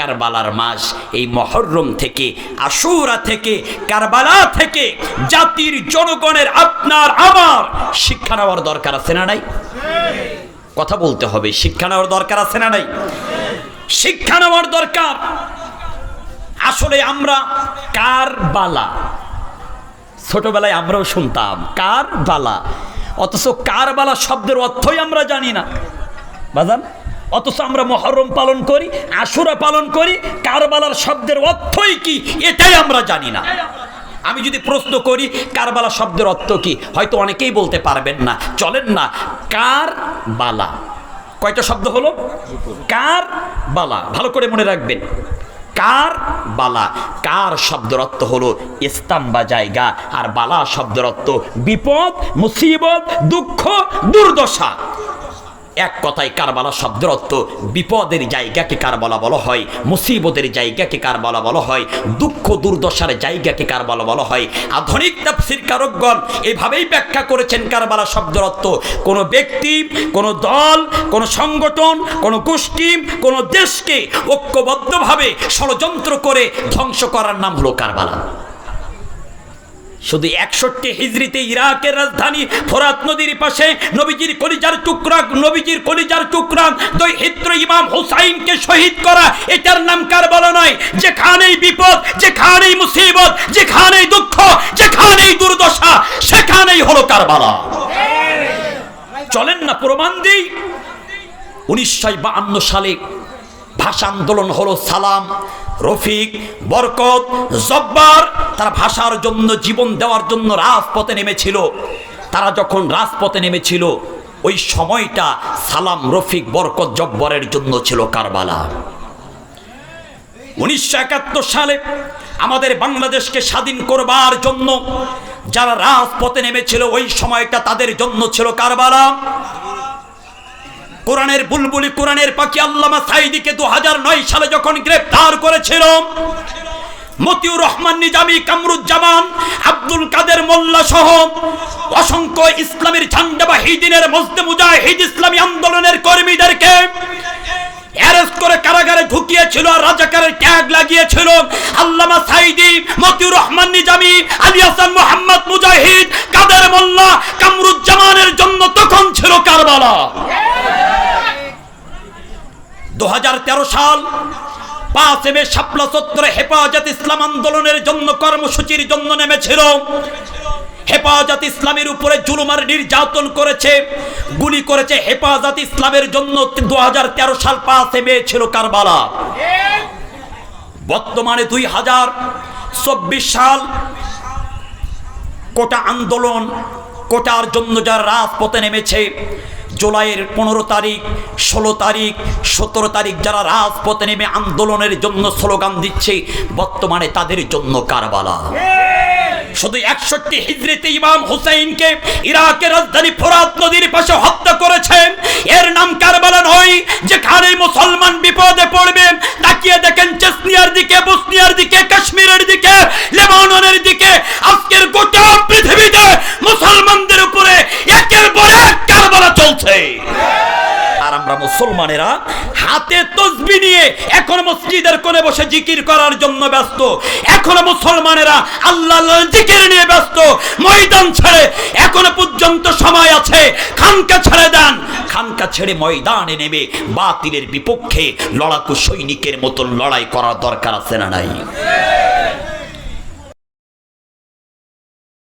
কারবালার মাস, এই মুহররম থেকে, আশুরা থেকে, কারবালা থেকে জাতির জনগণের আপনার আমার শিক্ষা নেওয়ার দরকার আছে না নাই? কথা বলতে হবে, শিক্ষা নেওয়ার দরকার আছে না নাই? শিক্ষা নেওয়ার দরকার। আসলে আমরা কারবালা ছোটবেলায় আমরাও শুনতাম কারবালা, অথচ কারবালা শব্দের অর্থই আমরা জানি না বাজান। অথচ আমরা মুহররম পালন করি, আশুরা পালন করি, কারবালার শব্দের অর্থই কি এটাই আমরা জানি না। আমি যদি প্রশ্ন করি কারবালা শব্দের অর্থ কি, হয়তো অনেকেই বলতে পারবেন না। চলেন না, কারবালা কয়টা শব্দ হলো? কারবালা, ভালো করে মনে রাখবেন। কারবালা, কার শব্দের অর্থ হলো স্থান বা জায়গা, আর বালা শব্দের অর্থ বিপদ, মুসিবত, দুঃখ, দুর্দশা। এক কথায় কারবালা শব্দের অর্থ বিপদের জায়গাকে কারবালা বলা হয়, মুসিবতের জায়গাকে কারবালা বলা হয়, দুঃখ দুর্দশার জায়গাকে কারবালা বলা হয়। আধুনিক তাফসীর কারকগণ এভাবেই ব্যাখ্যা করেছেন কারবালা শব্দের অর্থ কোনো ব্যক্তি, কোনো দল, কোনো সংগঠন, কোনো গোষ্ঠী, কোনো দেশকে ঐক্যবদ্ধভাবে ষড়যন্ত্র করে ধ্বংস করার নাম হলো কারবালা। শুধু 61 হিজরিতে ইরাকের রাজধানী ফোরাত নদীর পাশে নবীজির কলিজার টুকরা দৈহিত্র ইমাম হুসাইনকে শহীদ করা, এটার নাম কারবালা নয়। যেখানেই বিপদ, যেখানেই মুসিবত, যেখানেই দুঃখ, যেখানেই দুর্দশা, সেখানেই হলো কারবালা। চলেন না প্রমাণ দিই। 1952 সালে ভাষা আন্দোলন হলো। সালাম, রফিক, বরকত, জব্বার তারা ভাষার জন্য, জীবন দেওয়ার জন্য রাজপথে নেমেছিল। তারা যখন রাজপথে নেমেছিল, ওই সময়টা সালাম, রফিক, বরকত, জব্বারের জন্য ছিল কারবালা। 1971 সালে আমাদের বাংলাদেশকে স্বাধীন করবার জন্য যারা রাজপথে নেমেছিল, ওই সময়টা তাদের জন্য ছিল কারবালা। কোরআনের বুলবুলি, কোরআনের পাখি আল্লামা সাঈদীকে 2009 সালে যখন গ্রেফতার করেছিল, মতিউর রহমান নিজামী, কামরুজ্জামান, আব্দুল কাদের মোল্লা সহ অসংখ্য ইসলামের ঝান্ডাবাহী দিনের মজদে মুজাহিদ ইসলামী আন্দোলনের কর্মীদেরকে অ্যারেস্ট করে কারাগারে ঢুকিয়েছিল আর রাজাকারের ট্যাগ লাগিয়েছিল। আল্লামা সাঈদী, মতিউর রহমান নিজামী, আলী হাসান মোহাম্মদ মুজাহিদ, কাদের মোল্লা, কামরুজ্জামানের জন্য তখন ছিল কারবালা। 2013 সাল 5 মে শাপলা চত্বরে হেফাজত ইসলাম আন্দোলনের জন্য কর্মসূচির জন্য নেমেছিল। হেফাজত ইসলামের উপরে জুলুম আর নির্যাতন করেছে, গুলি করেছে হেফাজত ইসলামের জন্য। 2013 সাল 5 মে ছিল কারবালা। বর্তমানে 2024 সাল কোটা আন্দোলন, কোটার জন্য যারা রাজপথে নেমেছে, জুলাইয়ের 15 তারিখ, 16 তারিখ, 17 তারিখ যারা রাজপথে নেমে আন্দোলনের জন্য স্লোগান দিচ্ছে, বর্তমানে তাদের জন্য কারবালা। শুধু 61 হিজরিতে ইমাম হুসাইনকে ইরাকের রাজধানী ফোরাত নদীর পাশে হত্যা করেছেন, এর নাম কারবালা নয়। যেখানে মুসলমান বিপদে পড়বে, তাকিয়ে দেখেন চেচনিয়ার দিকে, বসনিয়ার দিকে, কাশ্মীরের দিকে, লেবাননের দিকে। আজকের গোটা পৃথিবীতে মুসলমানদের উপরে একের পর এক কারবালা চলছে। আর আমরা মুসলমানেরা হাতে তসবিহ নিয়ে এখন মসজিদের কোণে বসে জিকির করার জন্য ব্যস্ত। এখনো মুসলমানেরা আল্লাহর জিকির নিয়ে ব্যস্ত। ময়দান ছেড়ে এখনো পর্যন্ত সময় আছে, খানকা ছেড়ে দেন। খানকা ছেড়ে ময়দানে নেমে বাতিলের বিপক্ষে লড়াকু সৈনিকের মতো লড়াই করার দরকার আছে না নাই?